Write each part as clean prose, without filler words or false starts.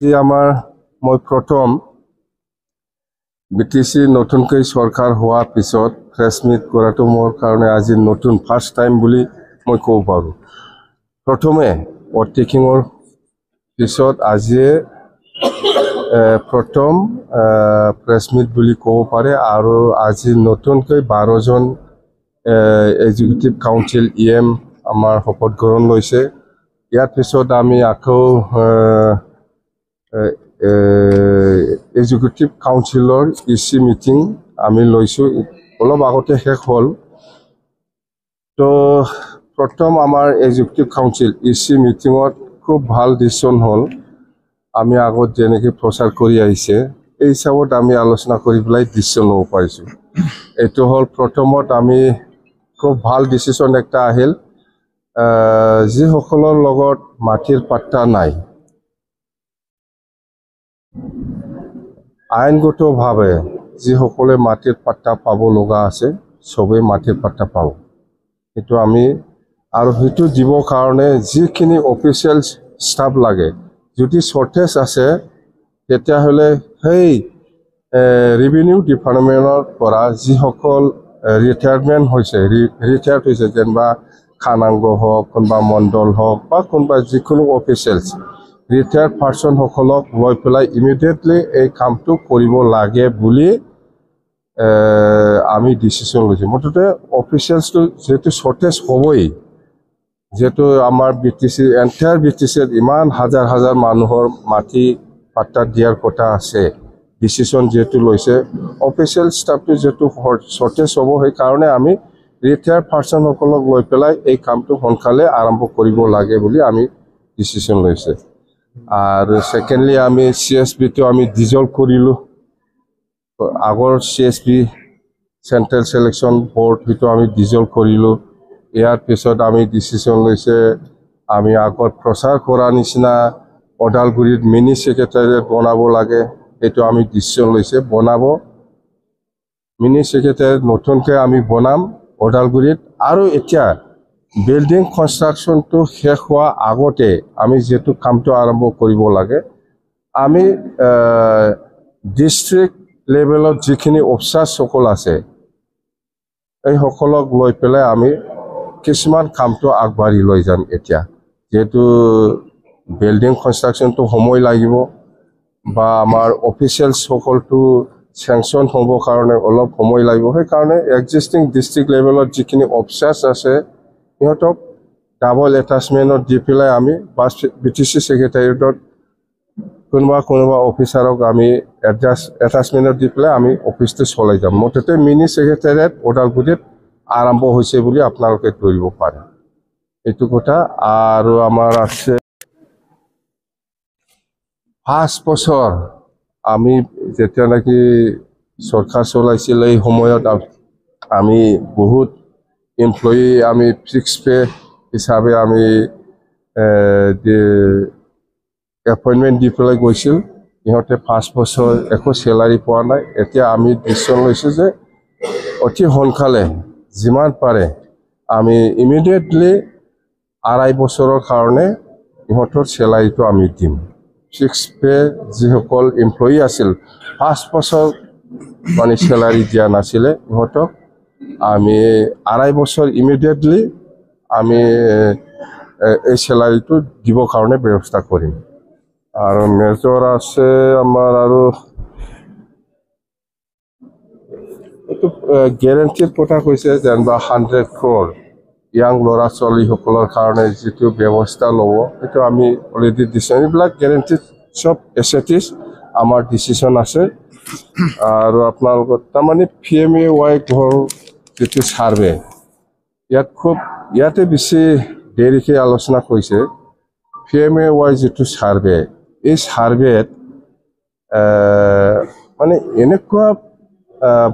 যে আমাৰ মই প্ৰথম বিটিসি নতুনকৈ চৰকাৰ হোৱাৰ পিছত প্ৰেছ মিট কৰাটো মোৰ কাৰণে আজি নতুন ফাৰ্ষ্ট টাইম বুলি মই ক'ব পাৰোঁ। প্ৰথমে অটেকিঙৰ পিছত আজি প্ৰথম প্ৰেছ মিট বুলি ক'ব পাৰে আৰু আজি নতুনকৈ 12জন এক্সিকিউটিভ কাউন্সিল EM আমাৰ শপত গ্ৰহণ লৈছে। ইয়াৰ পিছত আমি আকৌ এক্সিকিউটিভ কাউন্সিলৰ EC মিটিং আমি লৈছোঁ, অলপ আগতে শেষ হ'ল। তো প্ৰথম আমাৰ এক্সিকিউটিভ কাউন্সিল EC মিটিঙত খুব ভাল ডিচিশ্যন হ'ল। আমি আগত যেনেকৈ প্ৰচাৰ কৰি আহিছে এই হিচাপত আমি আলোচনা কৰি পেলাই ডিচিশ্যন ল'ব পাৰিছোঁ। এইটো হ'ল প্ৰথমত আমি খুব ভাল ডিচিশ্যন একটা আহিল, যিসকলৰ লগত মাটিৰ পাট্টা নাই, আইনগতভাৱে যিসকলে মাটিৰ পাট্টা পাব লগা আছে চবেই মাটিৰ পাট্টা পাব। সেইটো আমি আৰু সেইটো দিবৰ কাৰণে যিখিনি অফিচিয়েল ষ্টাফ লাগে, যদি শ্বৰ্টেজ আছে তেতিয়াহ'লে সেই ৰেভিনিউ ডিপাৰ্টমেণ্টৰ পৰা যিসকল ৰিটায়াৰ্ড হৈছে যেনিবা খানাংগ হওক, কোনোবা মণ্ডল হওক বা কোনোবা যিকোনো অফিচিয়েলছ ৰিটায়াৰ্ড পাৰ্চনসকলক লৈ পেলাই ইমিডিয়েটলি এই কামটো কৰিব লাগে বুলি আমি ডিচিশ্যন লৈছোঁ। মুঠতে অফিচিয়েলছটো যিহেতু শ্বৰ্টেজ হ'বই, যিহেতু আমাৰ এণ্টায়াৰ BTCত ইমান হাজাৰ হাজাৰ মানুহৰ মাটি পাট্টা দিয়াৰ কথা আছে, ডিচিশ্যন যিহেতু লৈছে, অফিচিয়েল ষ্টাফটো যিহেতু শ্বৰ্টেজ হ'ব, সেইকাৰণে আমি ৰিটায়াৰ্ড পাৰ্চনসকলক লৈ পেলাই এই কামটো সোনকালে আৰম্ভ কৰিব লাগে বুলি আমি ডিচিশ্যন লৈছে। আৰু ছেকেণ্ডলি আমি CSBটো আমি ডিজলভ কৰিলোঁ। আগৰ CSB চেণ্ট্ৰেল ছিলেকশ্যন বৰ্ড সেইটো আমি ডিজলভ কৰিলোঁ। ইয়াৰ পিছত আমি ডিচিশ্যন লৈছে আমি আগত প্ৰচাৰ কৰা নিচিনা ওদালগুৰিত মিনি ছেক্ৰেটাৰিয়েট বনাব লাগে, সেইটো আমি ডিচিশ্যন লৈছে বনাব। মিনি ছেক্ৰেটাৰিয়েট নতুনকৈ আমি বনাম ওদালগুৰিত। আৰু এতিয়া বিল্ডিং কনষ্ট্ৰাকশ্যনটো শেষ হোৱাৰ আগতে আমি যিহেতু কামটো আৰম্ভ কৰিব লাগে, আমি ডিষ্ট্ৰিক্ট লেভেলত যিখিনি অফিচাৰসকল আছে এইসকলক লৈ পেলাই আমি কিছুমান কামটো আগবাঢ়ি লৈ যাম। এতিয়া যিহেতু বিল্ডিং কনষ্ট্ৰাকশ্যনটো সময় লাগিব বা আমাৰ অফিচিয়েলছসকলটো চেংচন হ'বৰ কাৰণে অলপ সময় লাগিব, সেইকাৰণে এক্সিষ্টিং ডিষ্ট্ৰিক্ট লেভেলত যিখিনি অফিচাৰ্ছ আছে সিহঁতক ডাবল এটাচমেণ্টত দি পেলাই আমি বা BTC ছেক্ৰেটাৰিয়েটত কোনোবা অফিচাৰক আমি এটাচমেণ্টত দি পেলাই আমি অফিচটো চলাই যাম। মুঠতে মিনি ছেক্ৰেটাৰিয়েট ওদালগুৰিত আৰম্ভ হৈছে বুলি আপোনালোকে ধৰিব পাৰে, এইটো কথা। আৰু আমাৰ আছে 5 বছৰ আমি যেতিয়া নেকি চৰকাৰ চলাইছিল এই সময়ত আমি বহুত এমপ্লয়ী আমি ফিক্স পে হিচাপে আমি এপইণ্টমেণ্ট দি পেলাই গৈছিল। সিহঁতে 5 বছৰ একো চেলাৰী পোৱা নাই। এতিয়া আমি ডিচিশ্যন লৈছোঁ যে অতি সোনকালে যিমান পাৰে আমি ইমিডিয়েটলি 2.5 বছৰৰ কাৰণে ইহঁতৰ চেলাৰীটো আমি দিম। ফিক্স পে যিসকল এমপ্লয়ী আছিল 5 বছৰ মানে চেলাৰী দিয়া নাছিলে, ইহঁতক আমি 2.5 বছৰ ইমিডিয়েটলি আমি এই চেলাৰীটো দিবৰ কাৰণে ব্যৱস্থা কৰিম। আৰু মেজৰ আছে আমাৰ আৰু এইটো গেৰেণ্টিৰ কথা কৈছে যেনিবা 100 crore ইয়াং ল'ৰা ছোৱালীসকলৰ কাৰণে যিটো ব্যৱস্থা ল'ব সেইটো আমি অলৰেডি দিছোঁ। এইবিলাক গেৰেণ্টি চব এছেটিছ আমাৰ ডিচিশ্যন আছে। আৰু আপোনালোকৰ তাৰমানে PMAY ঘৰ যিটো ছাৰ্ভে ইয়াতে বেছি দেৰিকৈ আলোচনা কৰিছে। PMAY যিটো ছাৰ্ভে, এই ছাৰ্ভেত মানে এনেকুৱা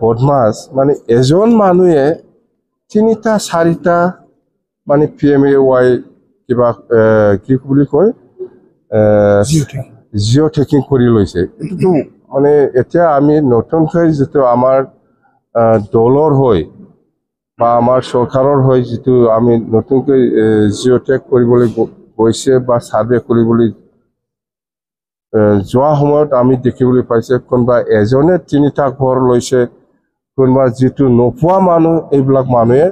বদমাছ, মানে এজন মানুহে 3টা 4টা মানে PMAY কিবা কি বুলি কয় জিঅ' টেকিং কৰি লৈছে। এইটোতো মানে এতিয়া আমি নতুনকৈ যিটো আমাৰ দলৰ হৈ বা আমাৰ চৰকাৰৰ হৈ যিটো আমি নতুনকৈ জিঅ' টেক কৰিবলৈ গৈছে বা ছাৰ্ভে কৰিবলৈ যোৱা সময়ত আমি দেখিবলৈ পাইছে কোনোবা এজনে 3টা ঘৰ লৈছে, কোনোবা যিটো নোপোৱা মানুহ এইবিলাক মানুহে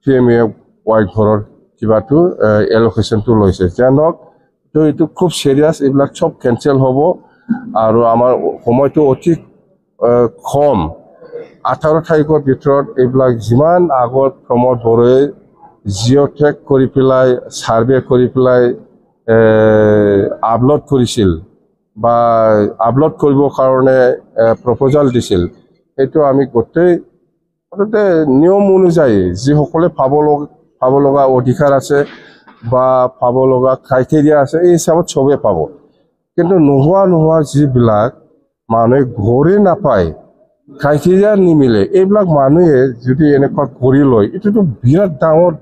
PMAY ঘৰৰ কিবাটো এলোকেশ্যনটো লৈছে। যেনক তো এইটো খুব চিৰিয়াছ, এইবিলাক চব কেঞ্চেল হ'ব আৰু আমাৰ সময়টো অতি কম। 18 তাৰিখৰ ভিতৰত এইবিলাক যিমান আগত প্ৰমোদ বড়োৱে জিঅ'টেক কৰি পেলাই সাৰ্ভে কৰি পেলাই আপলোড কৰিছিল বা আপলোড কৰিবৰ কাৰণে প্ৰপ'জাল দিছিল, সেইটো আমি গোটেই নিয়ম অনুযায়ী যিসকলে পাব লগা অধিকাৰ আছে বা পাব লগা ক্ৰাইটেৰিয়া আছে এই হিচাপত চবেই পাব। কিন্তু নোহোৱা যিবিলাক মানুহে ঘৰে নাপায়, ক্ৰাইটেৰিয়া নিমিলে, এইবিলাক মানুহে যদি এনেকুৱা কৰি লয় এইটোতো বিৰাট ডাঙৰ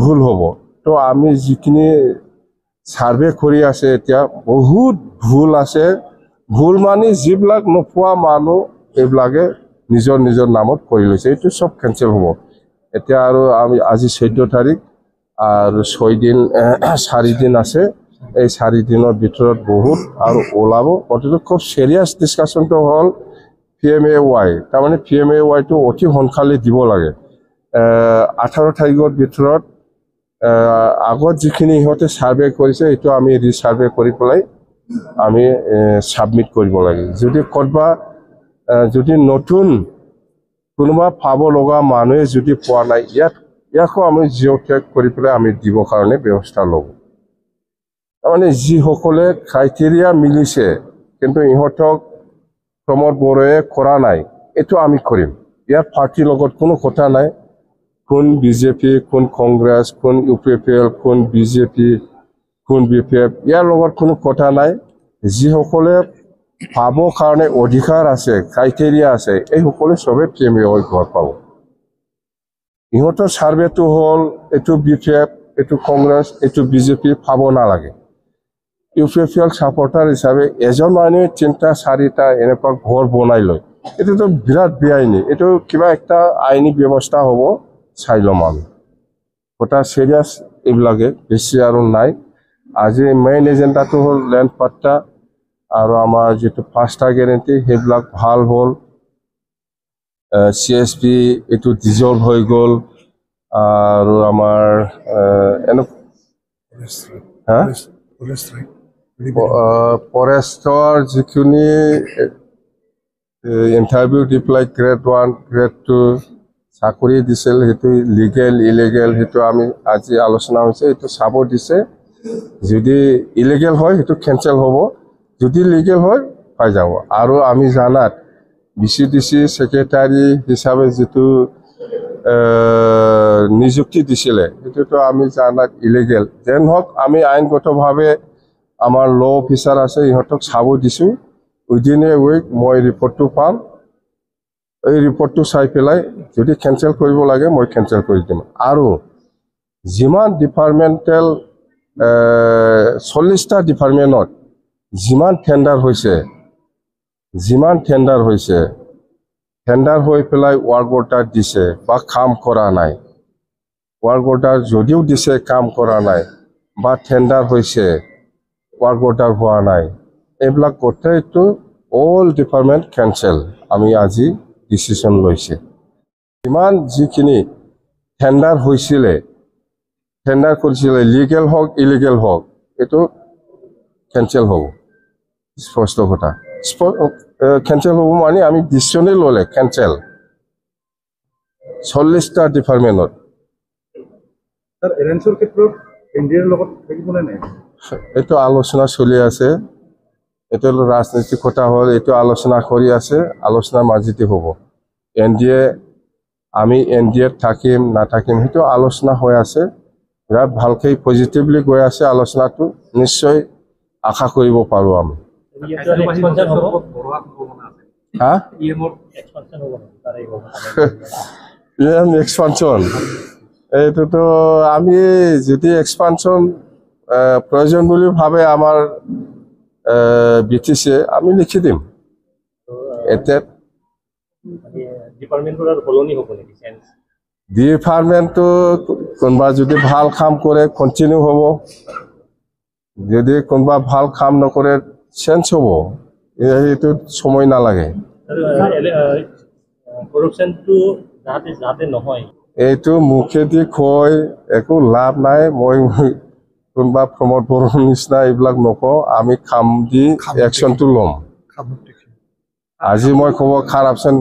ভুল হ'ব। তো আমি যিখিনি সাৰ্ভে কৰি আছে এতিয়া বহুত ভুল আছে। ভুল মানে যিবিলাক নোপোৱা মানুহ এইবিলাকে নিজৰ নামত কৰি লৈছে, এইটো চব কেঞ্চেল হ'ব। এতিয়া আৰু আমি আজি 14 তাৰিখ আৰু 4 দিন আছে। এই 4 দিনৰ ভিতৰত বহুত আৰু ওলাব। অন্তত খুব চিৰিয়াছ ডিছকাশ্যনটো হ'ল PMAY, তাৰমানে PMAYটো অতি সোনকালে দিব লাগে। 18 তাৰিখৰ ভিতৰত আগত যিখিনি ইহঁতে সাৰ্ভে কৰিছে এইটো আমি ৰিসাৰ্ভে কৰি পেলাই আমি সাবমিট কৰিব লাগে। যদি ক'ৰবা যদি নতুন কোনোবা পাব লগা মানুহে যদি পোৱা নাই, ইয়াকো আমি জিঅ'টেক কৰি পেলাই আমি দিবৰ কাৰণে ব্যৱস্থা ল'ব। তাৰমানে যিসকলে ক্ৰাইটেৰিয়া মিলিছে কিন্তু ইহঁতক প্ৰমোদ বড়োৱে কৰা নাই, এইটো আমি কৰিম। ইয়াৰ পাৰ্টিৰ লগত কোনো কথা নাই, কোন BJP, কোন কংগ্ৰেছ, কোন UPPL, কোন BJP, কোন BPF, ইয়াৰ লগত কোনো কথা নাই। যিসকলে পাব কাৰণে অধিকাৰ আছে, ক্ৰাইটেৰিয়া আছে, এই সকলে চবে PMAY ঘৰ পাব। ইহঁতৰ সাৰ্ভেটো হ'ল এইটো BPF, এইটো কংগ্ৰেছ, এইটো BJP পাব নালাগে। UPPL ছাপৰ্টাৰ হিচাপে এজন মানুহে 3টা 4টা এনেকুৱা ঘৰ বনাই লয়, এইটোতো বিৰাট বেআইনী। এইটো কিবা একটা আইনী ব্যৱস্থা হ'ব, চাই ল'ম আমি। কথা চিৰিয়াছ এইবিলাকে, বেছি আৰু নাই। আজি মেইন এজেণ্ডাটো হ'ল লেণ্ড পাট্টা আৰু আমাৰ যিটো 5টা গেৰেণ্টি সেইবিলাক ভাল হ'ল। CSP এইটো ডিজলভ হৈ গ'ল আৰু আমাৰ ফৰেষ্টৰ যিখিনি ইণ্টাৰভিউ দি পেলাই গ্ৰেড 1, গ্ৰেড 2 চাকৰি দিছিল, সেইটো লিগেল ইলিগেল সেইটো আমি আজি আলোচনা হৈছে, এইটো চাব দিছে। যদি ইলিগেল হয় সেইটো কেঞ্চেল হ'ব, যদি লিগেল হয় পাই যাব। আৰু আমি জানাত BCDC ছেক্ৰেটাৰী হিচাপে যিটো নিযুক্তি দিছিলে সেইটোতো আমি জানাত ইলিগেল। যেন হওক আমি আইনগতভাৱে আমাৰ ল অফিচাৰ আছে, ইহঁতক চাব দিছোঁ। উইদিন এ উইক মই ৰিপৰ্টটো পাম। এই ৰিপৰ্টটো চাই পেলাই যদি কেঞ্চেল কৰিব লাগে মই কেঞ্চেল কৰি দিম। আৰু যিমান ডিপাৰ্টমেণ্টেল 40টা ডিপাৰ্টমেণ্টত যিমান টেণ্ডাৰ হৈছে, টেণ্ডাৰ হৈ পেলাই ৱাৰ্ক অৰ্ডাৰ দিছে বা কাম কৰা নাই, ৱাৰ্ক অৰ্ডাৰ যদিও দিছে কাম কৰা নাই, বা টেণ্ডাৰ হৈছে ৱাৰ্ক অৰ্ডাৰ হোৱা নাই, এইবিলাক গোটেইটো অল ডিপাৰ্টমেণ্ট কেঞ্চেল আমি আজি ডিচিশ্যন লৈছে। ইমান যিখিনি টেণ্ডাৰ হৈছিলে, টেণ্ডাৰ কৰিছিলে, লিগেল হওক ইলিগেল হওক, এইটো কেঞ্চেল হ'ব। স্পষ্ট কথা, কেঞ্চেল হ'ব মানে আমি ডিচিশ্যনেই ল'লে কেঞ্চেল 40টা ডিপাৰ্টমেণ্টত। এইটো আলোচনা চলি আছে, এইটো ৰাজনৈতিক কথা হ'ল, এইটো আলোচনা কৰি আছে, আলোচনাৰ মাজতে হ'ব। আমি NDAত থাকিম নাথাকিম সেইটো আলোচনা হৈ আছে, বিৰাট ভালকৈ পজিটিভলি গৈ আছে আলোচনাটো, নিশ্চয় আশা কৰিব পাৰোঁ আমি। এক্সপানশ্যন এইটোতো আমি যদি এক্সপানশ্যন প্ৰয়োজন বুলি ভাবে আমাৰ BTC আমি লিখি দিম। এতিয়া ডিপাৰ্টমেণ্টটো কোনোবা যদি ভাল কাম কৰে কণ্টিনিউ হ'ব, যদি কোনোবা ভাল কাম নকৰে চেঞ্জ হ'ব, এইটো সময় নালাগে। করপশনটো যাতে নহয় এইটো মুখেদি কয় একো লাভ নাই। মই কোনোবা প্ৰমোদ বড়োৰ নিচিনা এইবিলাক নকওঁ, আমি কাম দি একশ্যনটো ল'ম। আজি মই ক'ব কাৰাপশ্যন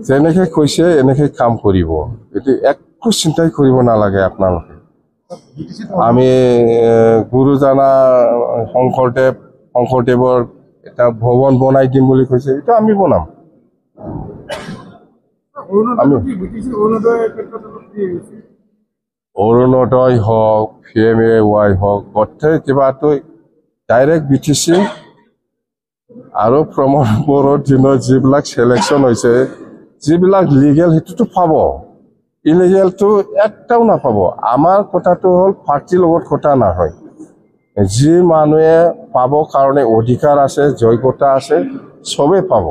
যেনেকে কৈছে এনেকে কাম কৰিব, এইটো একো চিন্তাই কৰিব নালাগে আপোনালোকে। আমি গুৰুজনা শংকৰদেৱৰ এটা ভৱন বনাই দিম বুলি কৈছে, এইটো আমি বনাম। অৰুণোদয় হওক, PMAY হওক, গোটেই কিবাটো ডাইৰেক্ট BTC আৰু প্ৰমোদ বড়োৰ দিনত যিবিলাক চিলেকশ্যন হৈছে, যিবিলাক লিগেল সেইটোতো পাব, ইলিগেলটো একটাও নাপাব। আমাৰ কথাটো হ'ল পাৰ্টিৰ লগত কথা নহয়। যি মানুহে পাব কাৰণে অধিকাৰ আছে, যোগ্যতা আছে, চবেই পাব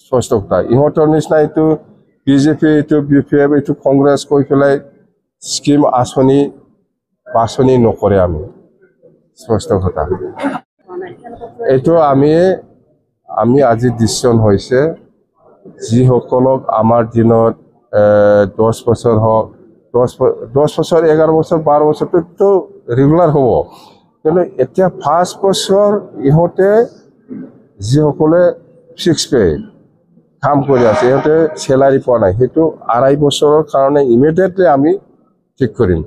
স্পষ্ট কথা। ইহঁতৰ নিচিনা এইটো BJP, এইটো BPF, এইটো কংগ্ৰেছ কৈ পেলাই স্কিম আঁচনি বাছনি নকৰে আমি, স্পষ্ট কথা। এইটো আমি আজি ডিচিশ্যন হৈছে, যিসকলক আমাৰ দিনত 10 বছৰ হওক, 10 বছৰ, 11 বছৰ, 12 বছৰটো ৰেগুলাৰ হ'ব। কিন্তু এতিয়া 5 বছৰ ইহঁতে যিসকলে ফিক্স পে কাম কৰি আছে, ইহঁতে চেলাৰী পোৱা নাই, সেইটো 2.5 বছৰৰ কাৰণে ইমিডিয়েটলি আমি ঠিক কৰিম।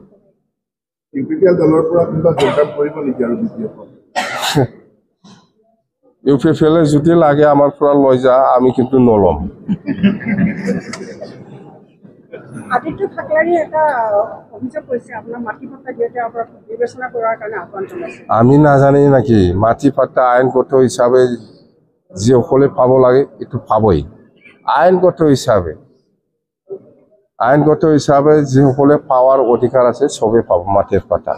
UPPL যদি লাগে আমাৰ পৰা লৈ যা, আমি কিন্তু নল'ম। আদিত্য ঠাকৰাৰী এটা অভিযোগ কৰিছে আপোনাৰ মাটি পট্টা দিওঁতে আপোনাৰ বিবেচনা কৰাৰ কাৰণে আহ্বান জনাইছে। আমি নাজানি নাকি মাটি পট্টা আইনগত হিচাপে যিসকলে পাব লাগে এইটো পাবই। আইনগত হিচাপে যিসকলে পাৱাৰ অধিকাৰ আছে চবেই পাব মাটিৰ পট্টা।